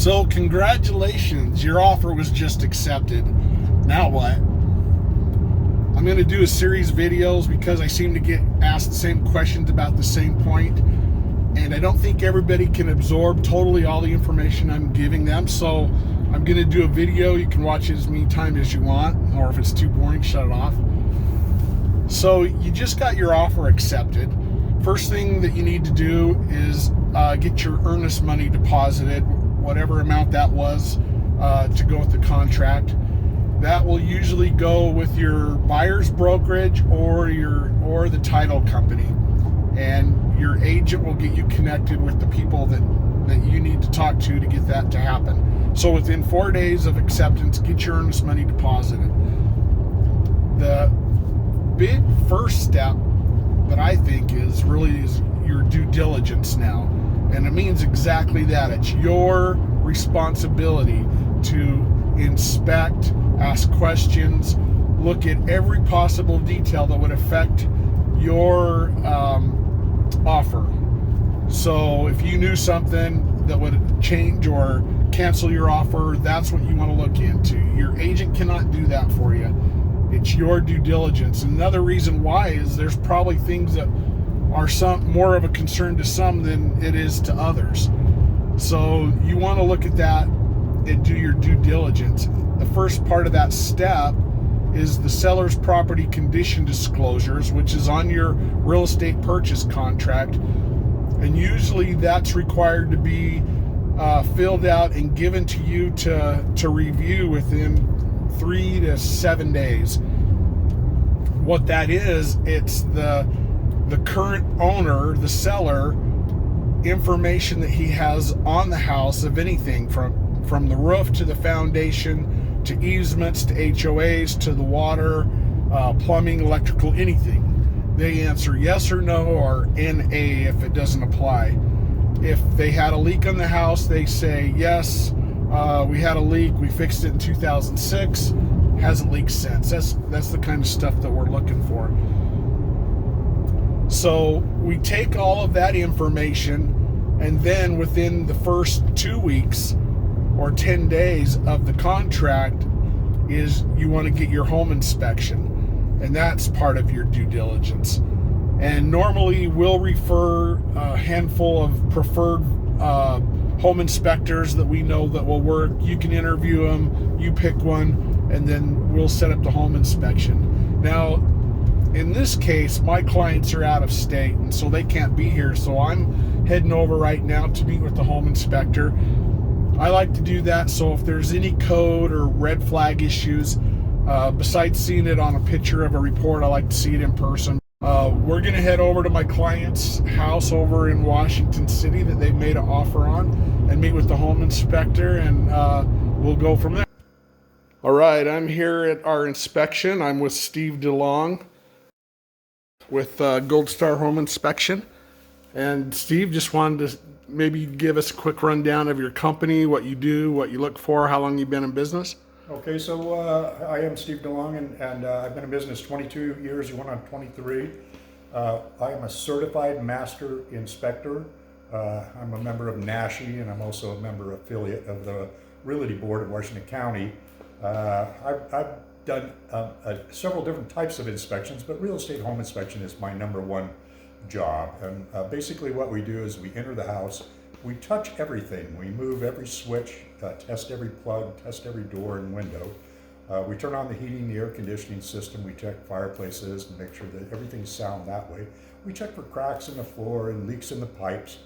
So congratulations, your offer was just accepted. Now what? I'm going to do a series of videos because I seem to get asked the same questions about the same point, and I don't think everybody can absorb totally all the information I'm giving them. So I'm going to do a video. You can watch it as many times as you want, or if it's too boring, shut it off. So you just got your offer accepted. First thing that you need to do is get your earnest money deposited, whatever amount that was, to go with the contract. That will usually go with your buyer's brokerage or the title company, and your agent will get you connected with the people that you need to talk to get that to happen. So within 4 days of acceptance, get your earnest money deposited. The big first step that I think is your due diligence now, and it means exactly that. It's your responsibility to inspect, ask questions, look at every possible detail that would affect your offer. So if you knew something that would change or cancel your offer, that's what you want to look into. Your agent cannot do that for you. It's your due diligence. Another reason why is there's probably things that are more of a concern to some than it is to others. So you want to look at that and do your due diligence. The first part of that step is the seller's property condition disclosures, which is on your real estate purchase contract. And usually that's required to be filled out and given to you to review within 3 to 7 days. What that is, it's the current owner, the seller, information that he has on the house of anything from the roof to the foundation to easements to HOAs to the water, plumbing, electrical, anything. They answer yes or no or NA if it doesn't apply. If they had a leak on the house, they say yes, we had a leak, we fixed it in 2006, hasn't leaked since. That's the kind of stuff that we're looking for. So we take all of that information, and then within the first 2 weeks or 10 days of the contract is you want to get your home inspection, and that's part of your due diligence. And normally we'll refer a handful of preferred home inspectors that we know that will work. You can interview them, you pick one, and then we'll set up the home inspection. Now, in this case, my clients are out of state, and so they can't be here. So I'm heading over right now to meet with the home inspector. I like to do that, so if there's any code or red flag issues, besides seeing it on a picture of a report, I like to see it in person. We're going to head over to my client's house over in Washington City that they've made an offer on and meet with the home inspector, and we'll go from there. All right, I'm here at our inspection. I'm with Steve DeLong with Gold Star Home Inspection. And Steve, just wanted to maybe give us a quick rundown of your company, what you do, what you look for, how long you've been in business. Okay, so I am Steve DeLong, and I've been in business 22 years, going on 23. I am a certified master inspector. I'm a member of NASHI, and I'm also a member affiliate of the Realty Board of Washington County. I've done several different types of inspections, but real estate home inspection is my number one job. And basically what we do is we enter the house, we touch everything, we move every switch, test every plug, test every door and window. We turn on the heating, the air conditioning system, we check fireplaces and make sure that everything's sound that way. We check for cracks in the floor and leaks in the pipes.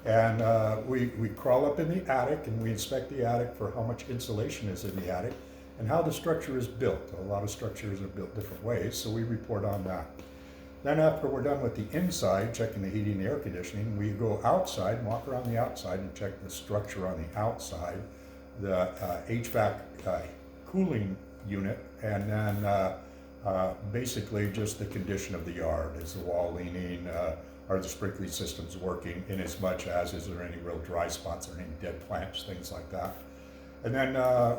And we crawl up in the attic and we inspect the attic for how much insulation is in the attic and how the structure is built. A lot of structures are built different ways, so we report on that. Then after we're done with the inside, checking the heating and the air conditioning, we go outside and walk around the outside and check the structure on the outside, the HVAC cooling unit, and then basically just the condition of the yard. Is the wall leaning? Are the sprinkling systems working? In as much as, is there any real dry spots or any dead plants, things like that. And then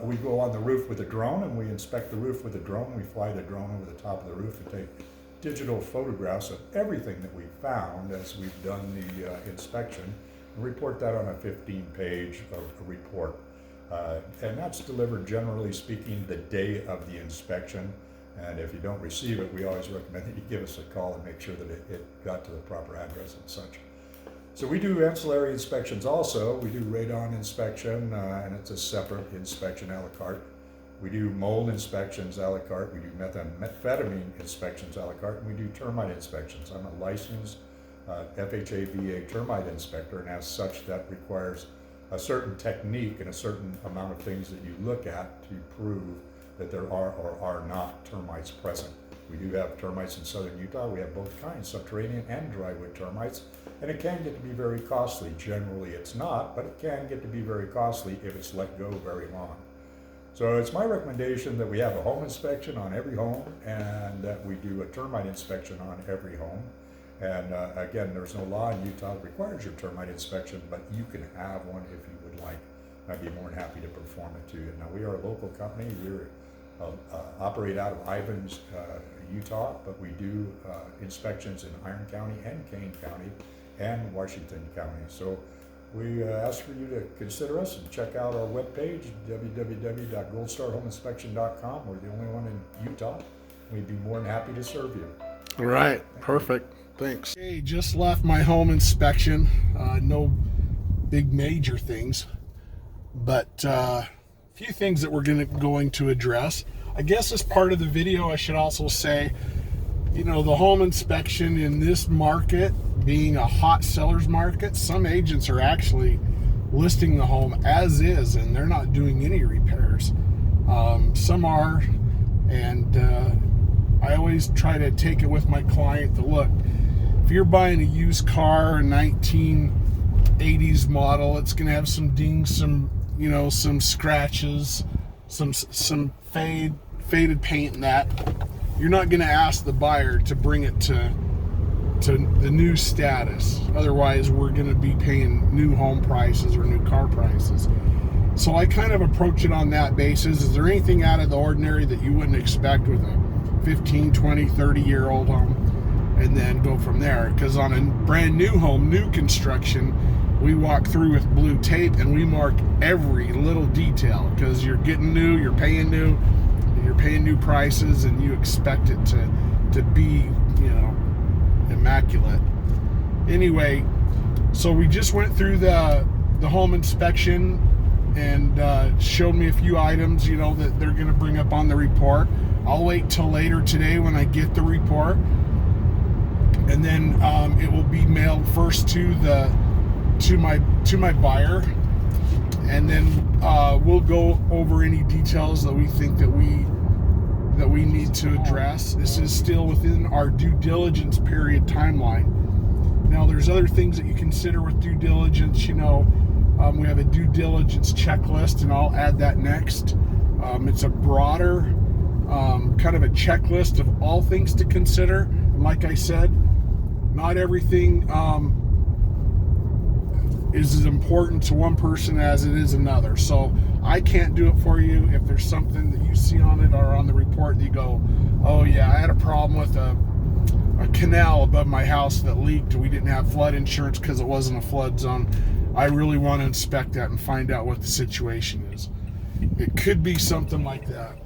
we go on the roof with a drone and we inspect the roof with a drone. We fly the drone over the top of the roof and take digital photographs of everything that we found as we've done the inspection and report that on a 15-page report. And that's delivered, generally speaking, the day of the inspection. And if you don't receive it, we always recommend that you give us a call and make sure that it got to the proper address and such. So we do ancillary inspections also. We do radon inspection, and it's a separate inspection a la carte. We do mold inspections a la carte. We do methamphetamine inspections a la carte, and we do termite inspections. I'm a licensed FHA-VA termite inspector, and as such, that requires a certain technique and a certain amount of things that you look at to prove that there are or are not termites present. We do have termites in southern Utah. We have both kinds, subterranean and drywood termites, and it can get to be very costly. Generally it's not, but it can get to be very costly if it's let go very long. So it's my recommendation that we have a home inspection on every home, and that we do a termite inspection on every home. And again, there's no law in Utah that requires your termite inspection, but you can have one if you would like. I'd be more than happy to perform it to you. Now, we are a local company. We operate out of Ivins, Utah, but we do inspections in Iron County and Kane County and Washington County. So we ask for you to consider us and check out our webpage, www.goldstarhomeinspection.com. We're the only one in Utah. We'd be more than happy to serve you. All right, perfect. Thanks. Hey, just left my home inspection. No big major things, but a few things that we're going to address. I guess as part of the video, I should also say, you know, the home inspection in this market being a hot seller's market, some agents are actually listing the home as is, and they're not doing any repairs. Some are, and I always try to take it with my client to look. If you're buying a used car, a 1980s model, it's going to have some dings, some scratches, some faded paint and that. You're not going to ask the buyer to bring it to the new status. Otherwise, we're going to be paying new home prices or new car prices. So I kind of approach it on that basis. Is there anything out of the ordinary that you wouldn't expect with a 15, 20, 30-year-old home? And then go from there. Because on a brand new home, new construction, we walk through with blue tape and we mark every little detail, because you're getting new, you're paying new, and you're paying new prices, and you expect it to be, immaculate. Anyway, so we just went through the home inspection and showed me a few items, that they're going to bring up on the report. I'll wait till later today when I get the report, and then it will be mailed first to my buyer, and then we'll go over any details that we think that we need to address. This is still within our due diligence period timeline. Now, there's other things that you consider with due diligence. We have a due diligence checklist, and I'll add that next. It's a broader kind of a checklist of all things to consider. And like I said, not everything is as important to one person as it is another. So I can't do it for you. If there's something that you see on it or on the report that you go, oh yeah, I had a problem with a canal above my house that leaked. We didn't have flood insurance because it wasn't a flood zone. I really want to inspect that and find out what the situation is. It could be something like that.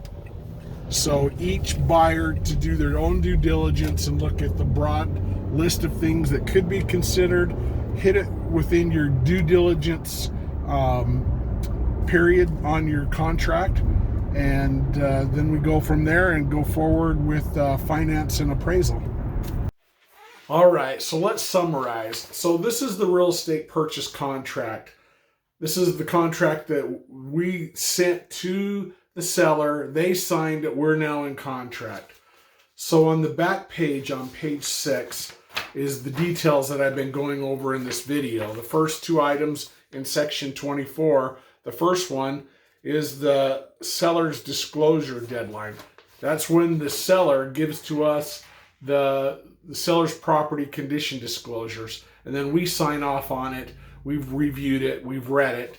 So each buyer to do their own due diligence and look at the broad list of things that could be considered, hit it within your due diligence period on your contract, and then we go from there and go forward with finance and appraisal. All right, so let's summarize. So this is the real estate purchase contract. This is the contract that we sent to the seller. They signed it. We're now in contract. So on the back page, on page 6, is the details that I've been going over in this video. The first two items in section 24, the first one is the seller's disclosure deadline. That's when the seller gives to us the seller's property condition disclosures, and then we sign off on it. We've reviewed it, we've read it,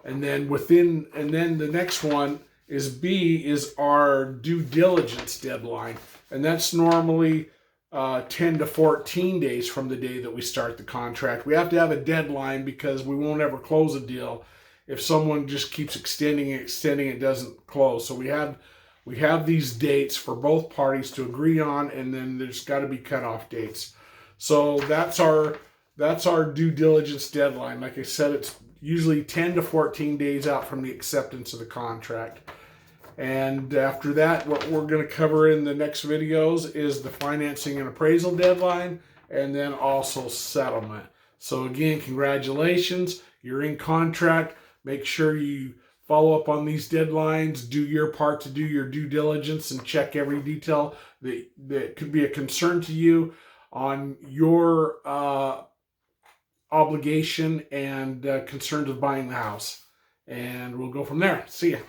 and then the next one is B, is our due diligence deadline, and that's normally 10 to 14 days from the day that we start the contract. We have to have a deadline because we won't ever close a deal if someone just keeps extending it doesn't close. So we have these dates for both parties to agree on, and then there's got to be cutoff dates. So that's our due diligence deadline. Like I said, it's usually 10 to 14 days out from the acceptance of the contract. And after that, what we're going to cover in the next videos is the financing and appraisal deadline, and then also settlement. So again, congratulations, you're in contract. Make sure you follow up on these deadlines, do your part to do your due diligence, and check every detail that could be a concern to you on your obligation and concerns of buying the house. And we'll go from there. See ya.